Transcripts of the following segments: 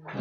Okay,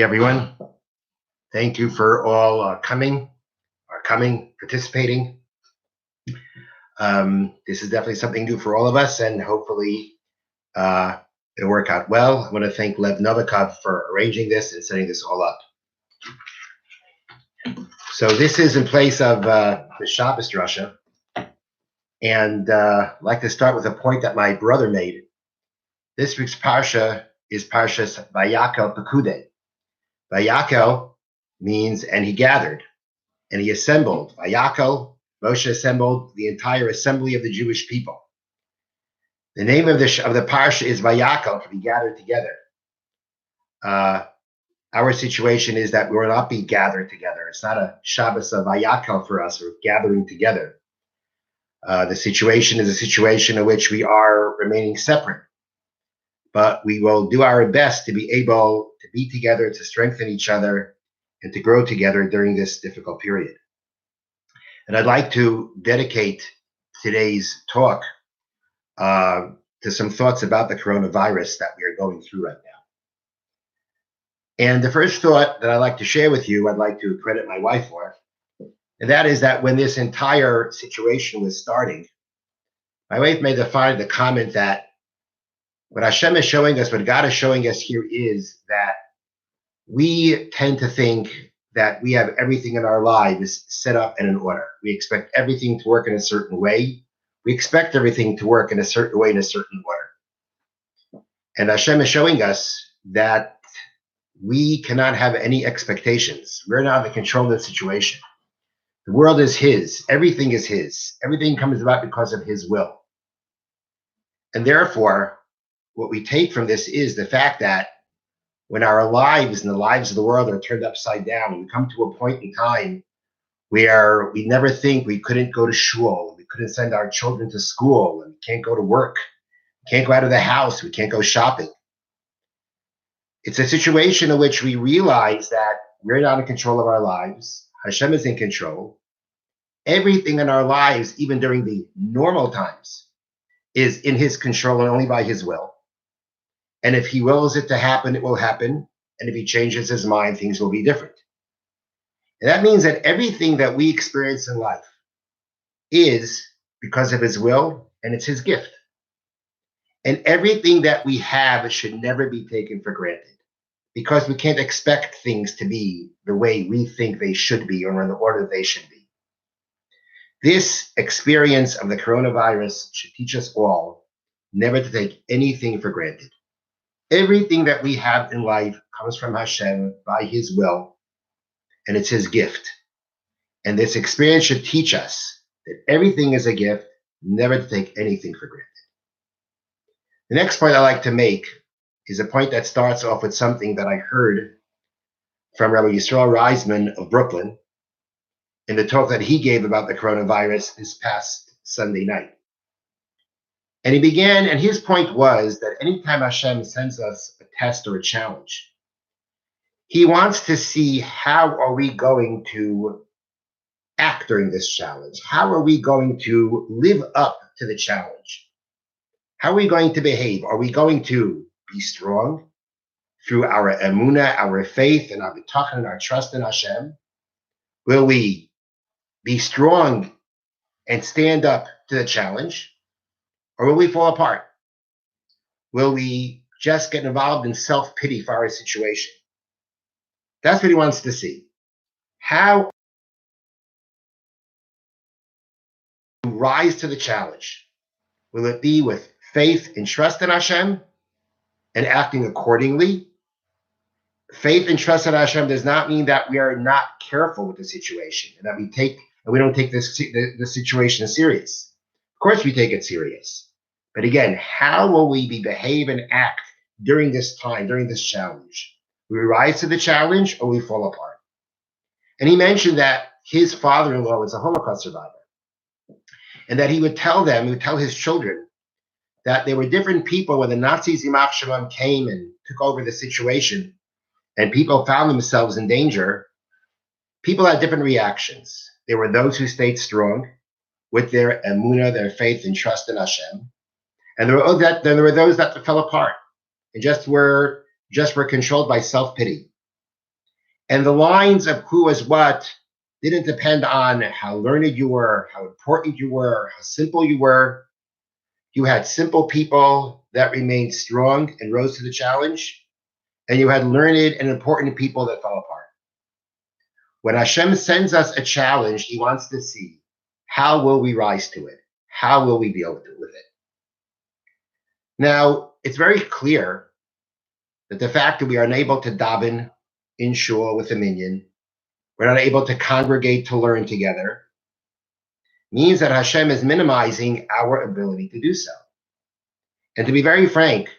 everyone. Thank you for all coming, participating. This is definitely something new for all of us, and hopefully it'll work out well. I want to thank Lev Novikov for arranging this and setting this all up. So this is in place of the Shabbos Drasha, and I'd like to start with a point that my brother made. This week's Parsha is Parshas Vaykhel-Pekudei. Vaykhel means, and he gathered, and he assembled. Vaykhel, Moshe assembled the entire assembly of the Jewish people. The name of the parsha is Vaykhel, to be gathered together. Our situation is that we will not be gathered together. It's not a Shabbos of Vaykhel for us, or gathering together. The situation is a situation in which we are remaining separate. But we will do our best to be able to be together, to strengthen each other, and to grow together during this difficult period. And I'd like to dedicate today's talk to some thoughts about the coronavirus that we are going through right now. And the first thought that I'd like to share with you, I'd like to credit my wife for, and that is that when this entire situation was starting, my wife made the comment that what Hashem is showing us, what God is showing us here, is that we tend to think that we have everything in our lives set up and in order. We expect everything to work in a certain way. We expect everything to work in a certain way, in a certain order. And Hashem is showing us that we cannot have any expectations. We're not in control of the situation. The world is His. Everything is His. Everything comes about because of His will. And therefore, what we take from this is the fact that when our lives and the lives of the world are turned upside down, we come to a point in time where we never think we couldn't go to shul, we couldn't send our children to school, and we can't go to work, we can't go out of the house, we can't go shopping. It's a situation in which we realize that we're not in control of our lives. Hashem is in control. Everything in our lives, even during the normal times, is in His control and only by His will. And if He wills it to happen, it will happen. And if He changes His mind, things will be different. And that means that everything that we experience in life is because of His will, and it's His gift. And everything that we have should never be taken for granted, because we can't expect things to be the way we think they should be or in the order they should be. This experience of the coronavirus should teach us all never to take anything for granted. Everything that we have in life comes from Hashem by His will, and it's His gift. And this experience should teach us that everything is a gift, never to take anything for granted. The next point I like to make is a point that starts off with something that I heard from Rabbi Yisrael Reisman of Brooklyn in the talk that he gave about the coronavirus this past Sunday night. And he began, and his point was that anytime Hashem sends us a test or a challenge, He wants to see how are we going to act during this challenge? How are we going to live up to the challenge? How are we going to behave? Are we going to be strong through our emunah, our faith, and our bitachon, and our trust in Hashem? Will we be strong and stand up to the challenge? Or will we fall apart? Will we just get involved in self-pity for our situation? That's what he wants to see. How to rise to the challenge? Will it be with faith and trust in Hashem and acting accordingly? Faith and trust in Hashem does not mean that we are not careful with the situation and that we don't take the situation serious. Of course we take it serious. But again, how will we behave and act during this time, during this challenge? We rise to the challenge or we fall apart? And he mentioned that his father-in-law was a Holocaust survivor, and that he would tell his children that there were different people when the Nazis Yimach Shalom came and took over the situation and people found themselves in danger. People had different reactions. There were those who stayed strong with their emunah, their faith and trust in Hashem. And there were those that fell apart and just were controlled by self-pity. And the lines of who was what didn't depend on how learned you were, how important you were, how simple you were. You had simple people that remained strong and rose to the challenge, and you had learned and important people that fell apart. When Hashem sends us a challenge, he wants to see, how will we rise to it? How will we deal with it? Now, it's very clear that the fact that we are unable to daven in shul with a minyan, we're not able to congregate to learn together, means that Hashem is minimizing our ability to do so. And to be very frank,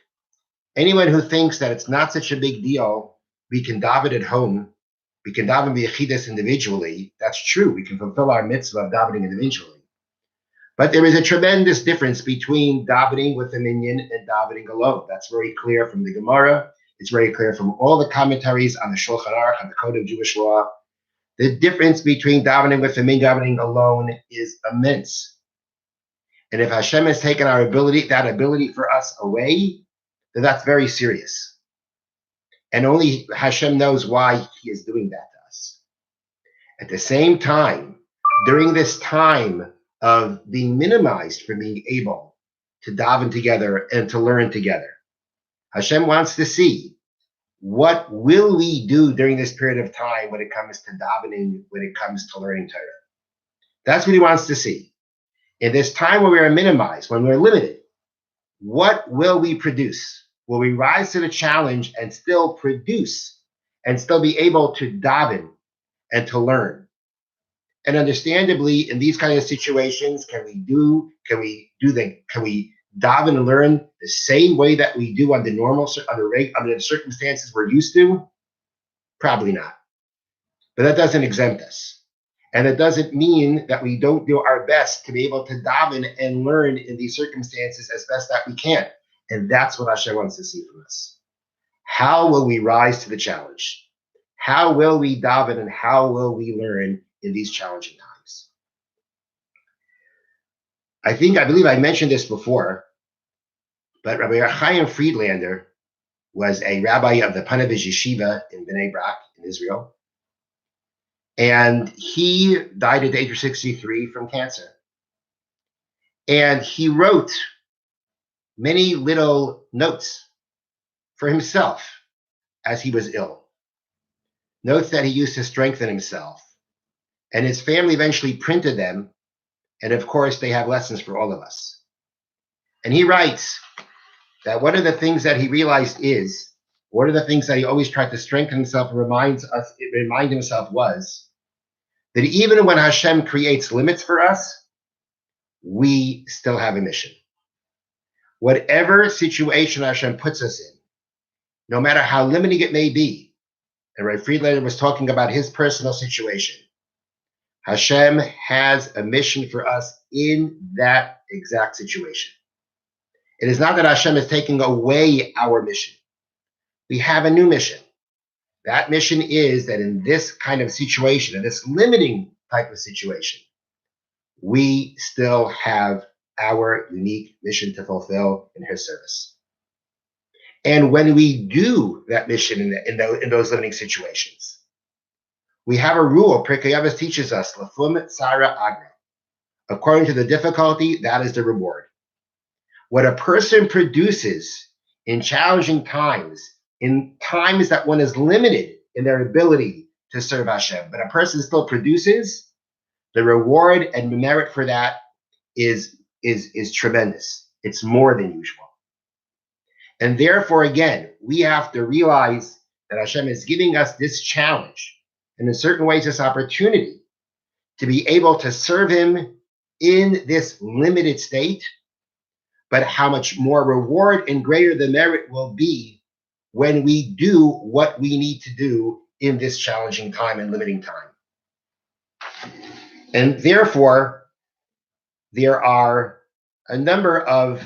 anyone who thinks that it's not such a big deal, we can daven at home, we can daven b'yechidus individually, that's true, we can fulfill our mitzvah of davening individually. But there is a tremendous difference between davening with a minyan and davening alone. That's very clear from the Gemara. It's very clear from all the commentaries on the Shulchan Aruch, on the Code of Jewish Law. The difference between davening with a minyan and davening alone is immense. And if Hashem has taken that ability for us away, then that's very serious. And only Hashem knows why he is doing that to us. At the same time, during this time of being minimized from being able to daven together and to learn together, Hashem wants to see, what will we do during this period of time when it comes to davening, when it comes to learning Torah? That's what he wants to see. In this time when we are minimized, when we're limited, what will we produce? Will we rise to the challenge and still produce and still be able to daven and to learn? And understandably, in these kind of situations, can we daven and learn the same way that we do under the circumstances we're used to? Probably not. But that doesn't exempt us. And it doesn't mean that we don't do our best to be able to daven and learn in these circumstances as best that we can. And that's what Hashem wants to see from us. How will we rise to the challenge? How will we daven and how will we learn in these challenging times? I believe I mentioned this before, but Rabbi Chaim Friedlander was a rabbi of the Panevish Yeshiva in Bnei Brak in Israel. And he died at the age of 63 from cancer. And he wrote many little notes for himself as he was ill. Notes that he used to strengthen himself. And his family eventually printed them. And of course, they have lessons for all of us. And he writes that one of the things that he realized is, one of the things that he always tried to strengthen himself and remind himself was that even when Hashem creates limits for us, we still have a mission. Whatever situation Hashem puts us in, no matter how limiting it may be, and Rabbi Friedlander was talking about his personal situation, Hashem has a mission for us in that exact situation. It is not that Hashem is taking away our mission. We have a new mission. That mission is that in this kind of situation, in this limiting type of situation, we still have our unique mission to fulfill in his service. And when we do that mission in those limiting situations, we have a rule, Pirkei Avos teaches us, Lefum Tzara Agra. According to the difficulty, that is the reward. What a person produces in challenging times, in times that one is limited in their ability to serve Hashem, but a person still produces, the reward and merit for that is tremendous. It's more than usual. And therefore, again, we have to realize that Hashem is giving us this challenge, and in certain ways, this opportunity to be able to serve him in this limited state, but how much more reward and greater the merit will be when we do what we need to do in this challenging time and limiting time. And therefore, there are a number of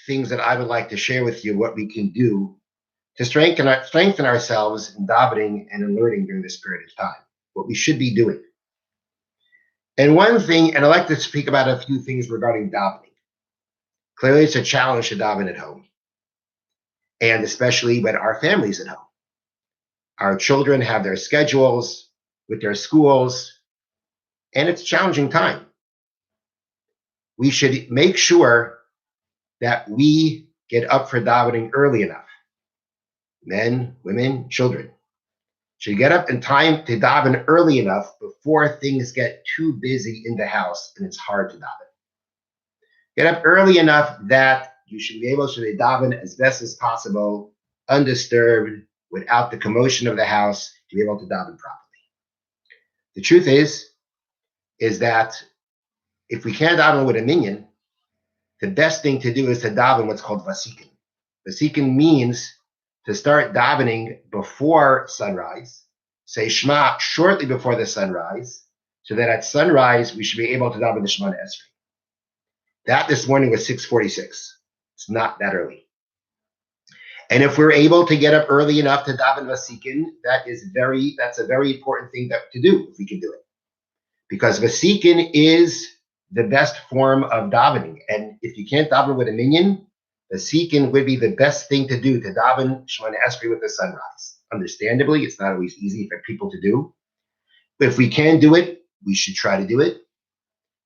things that I would like to share with you what we can do to strengthen ourselves in davening and in learning during this period of time, what we should be doing. And one thing, and I'd like to speak about a few things regarding davening. Clearly, it's a challenge to daven at home, and especially when our family's at home. Our children have their schedules with their schools, and it's a challenging time. We should make sure that we get up for davening early enough. Men, women, children should get up in time to daven early enough before things get too busy in the house and it's hard to daven. Get up early enough that you should be able to daven as best as possible, undisturbed, without the commotion of the house, to be able to daven properly. The truth is that if we can't daven with a minyan, the best thing to do is to daven what's called vasikin. Vasikin means to start davening before sunrise, say Shema shortly before the sunrise, so that at sunrise we should be able to daven the Shema Esrei. That this morning was 6:46. It's not that early. And if we're able to get up early enough to daven vasikin, that's a very important thing to do if we can do it. Because vasikin is the best form of davening. And if you can't daven with a minyan, vasikin would be the best thing to do, to daven Shemona Esrei with the sunrise. Understandably, it's not always easy for people to do. But if we can do it, we should try to do it.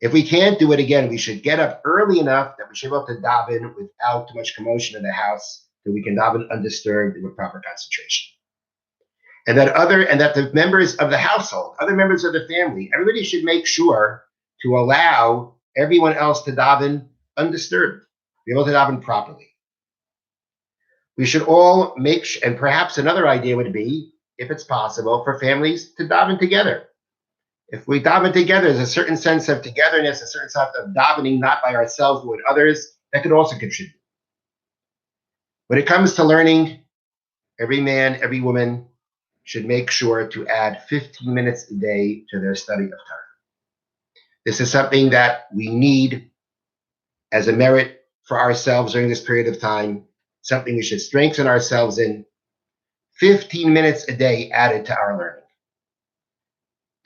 If we can't do it, again, we should get up early enough that we should be able to daven without too much commotion in the house, that we can daven undisturbed and with proper concentration. And that the members of the household, other members of the family, everybody should make sure to allow everyone else to daven undisturbed, be able to daven properly. We should all and perhaps another idea would be, if it's possible, for families to daven together. If we daven together, there's a certain sense of togetherness, a certain sense of davening, not by ourselves, but with others, that could also contribute. When it comes to learning, every man, every woman should make sure to add 15 minutes a day to their study of Torah. This is something that we need as a merit for ourselves during this period of time, something we should strengthen ourselves in. 15 minutes a day added to our learning.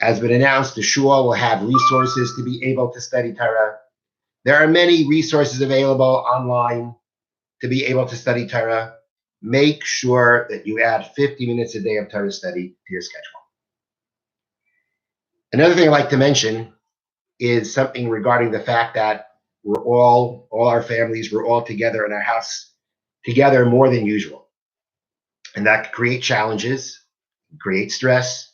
As been announced, the shul will have resources to be able to study Torah. There are many resources available online to be able to study Torah. Make sure that you add 50 minutes a day of Torah study to your schedule. Another thing I'd like to mention is something regarding the fact that all our families, we're all together in our house, together more than usual. And that could create challenges, create stress,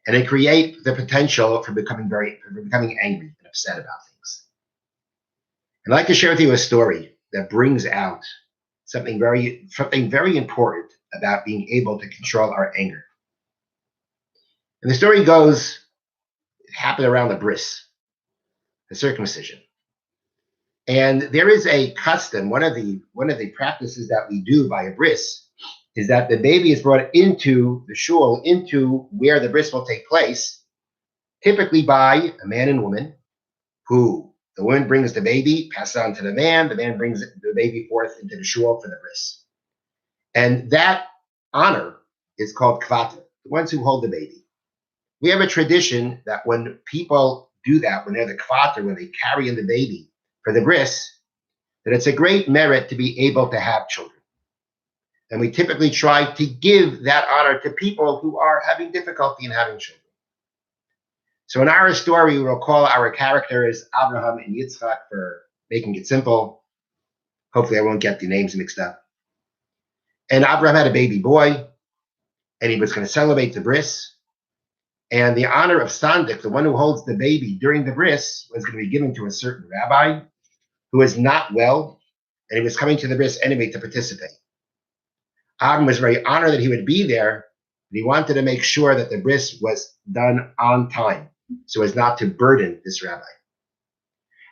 and it create the potential for becoming angry and upset about things. I'd like to share with you a story that brings out something very important about being able to control our anger. And the story goes, it happened around the bris, the circumcision. And there is a custom, one of the practices that we do by a bris is that the baby is brought into the shul, into where the bris will take place, typically by a man and woman, who the woman brings the baby, passes it on to the man brings the baby forth into the shul for the bris. And that honor is called kvater, the ones who hold the baby. We have a tradition that when people do that, when they're the kvater, when they carry in the baby for the bris, that it's a great merit to be able to have children. And we typically try to give that honor to people who are having difficulty in having children. So in our story, we will call our characters Abraham and Yitzchak for making it simple. Hopefully I won't get the names mixed up. And Abraham had a baby boy, and he was going to celebrate the bris. And the honor of Sandik, the one who holds the baby during the bris, was going to be given to a certain rabbi who is not well, and he was coming to the bris anyway to participate. Abraham was very honored that he would be there, but he wanted to make sure that the bris was done on time, so as not to burden this rabbi.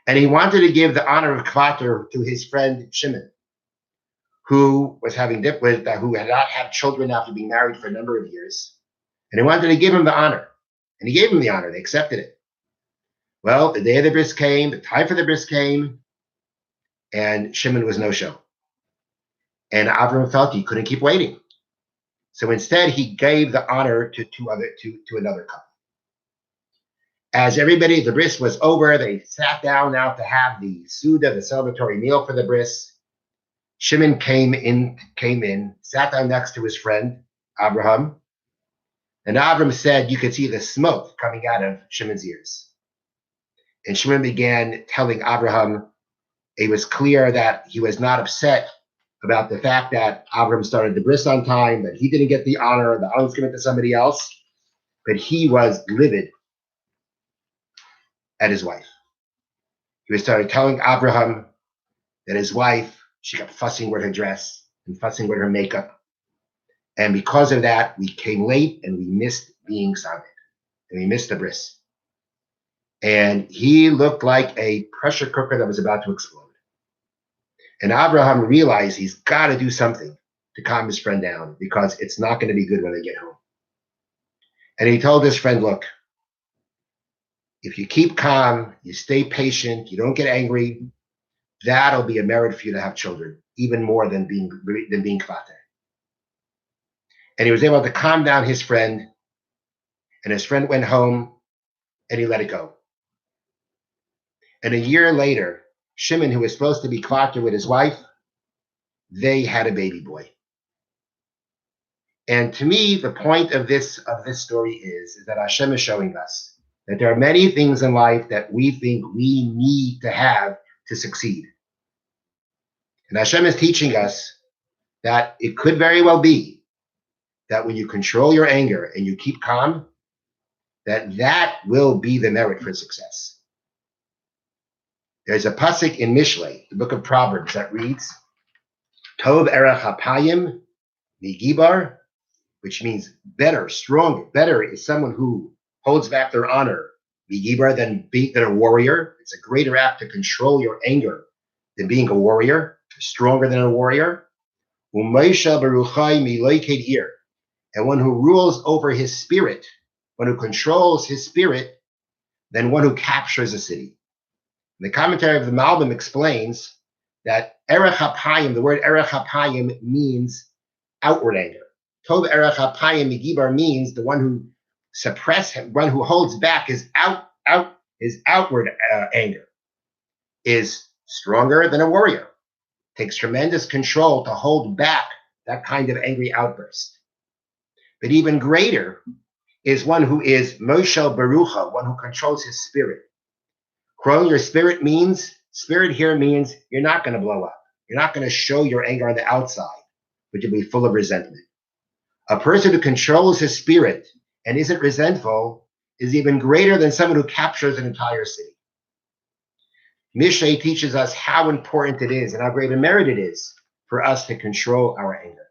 And he wanted to give the honor of kvater to his friend Shimon, who was who had not had children after being married for a number of years. And he wanted to give him the honor. And he gave him the honor. They accepted it. Well, the day of the bris came, the time for the bris came, and Shimon was no show. And Avram felt he couldn't keep waiting. So instead, he gave the honor to another couple. As everybody, the bris was over, they sat down now to have the Suda, the celebratory meal for the bris. Shimon came in, sat down next to his friend, Abraham. And Avram said you could see the smoke coming out of Shimon's ears. And Shimon began telling Abraham it was clear that he was not upset about the fact that Avram started the bris on time, that he didn't get the honor, the honor was given to somebody else, but he was livid at his wife. He started telling Abraham that his wife, she kept fussing with her dress and fussing with her makeup. And because of that, we came late and we missed being Samid. And we missed the bris. And he looked like a pressure cooker that was about to explode. And Abraham realized he's got to do something to calm his friend down because it's not going to be good when they get home. And he told his friend, look, if you keep calm, you stay patient, you don't get angry, that'll be a merit for you to have children, even more than being kvater. And he was able to calm down his friend, and his friend went home, and he let it go. And a year later, Shimon, who was supposed to be kvater with his wife, they had a baby boy. And to me, the point of this story is that Hashem is showing us that there are many things in life that we think we need to have to succeed. And Hashem is teaching us that it could very well be that when you control your anger and you keep calm, that will be the merit for success. There's a pasuk in Mishlei, the book of Proverbs, that reads, Tov erech hapayim migibar, which means better, stronger. Better is someone who holds back their honor, migibar, than a warrior. It's a greater act to control your anger than being a warrior, stronger than a warrior. Umeisha beruchai miloiked ir, and one who rules over his spirit, one who controls his spirit, than one who captures a city. The commentary of the Malbim explains that erech hapayim, the word erech hapayim means outward anger. Tov erech hapayim migibar means the one who suppresses, one who holds back his outward anger is stronger than a warrior. Takes tremendous control to hold back that kind of angry outburst. But even greater is one who is Moshel Barucha, one who controls his spirit. Controlling your spirit here means you're not going to blow up. You're not going to show your anger on the outside, but you'll be full of resentment. A person who controls his spirit and isn't resentful is even greater than someone who captures an entire city. Mishlei teaches us how important it is and how great a merit it is for us to control our anger.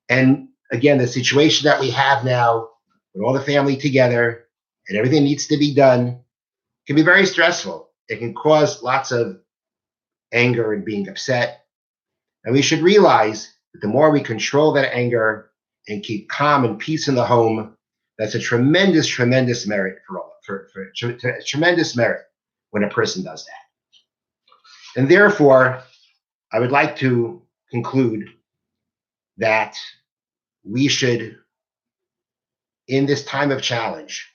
And again, the situation that we have now with all the family together and everything needs to be done can be very stressful. It can cause lots of anger and being upset. And we should realize that the more we control that anger and keep calm and peace in the home, that's a tremendous, tremendous merit tremendous merit when a person does that. And therefore, I would like to conclude that we should, in this time of challenge,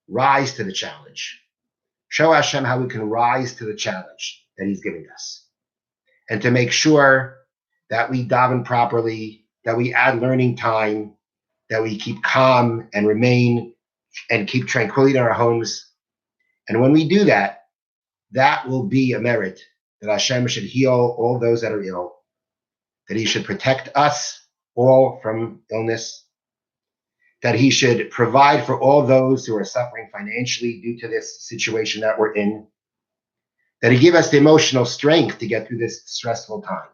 rise to the challenge. Show Hashem how we can rise to the challenge that He's giving us. And to make sure that we daven properly, that we add learning time, that we keep calm and remain and keep tranquility in our homes. And when we do that, that will be a merit that Hashem should heal all those that are ill, that He should protect us all from illness, that He should provide for all those who are suffering financially due to this situation that we're in, that He give us the emotional strength to get through this stressful time.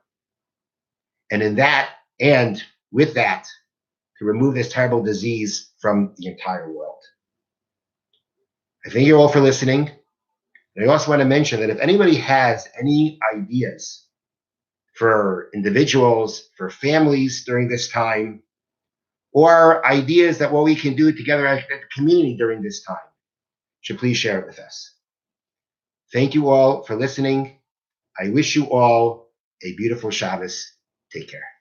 And in that, and with that, to remove this terrible disease from the entire world. I thank you all for listening. And I also want to mention that if anybody has any ideas for individuals, for families during this time, or ideas that what we can do together as a community during this time, should please share it with us. Thank you all for listening. I wish you all a beautiful Shabbos. Take care.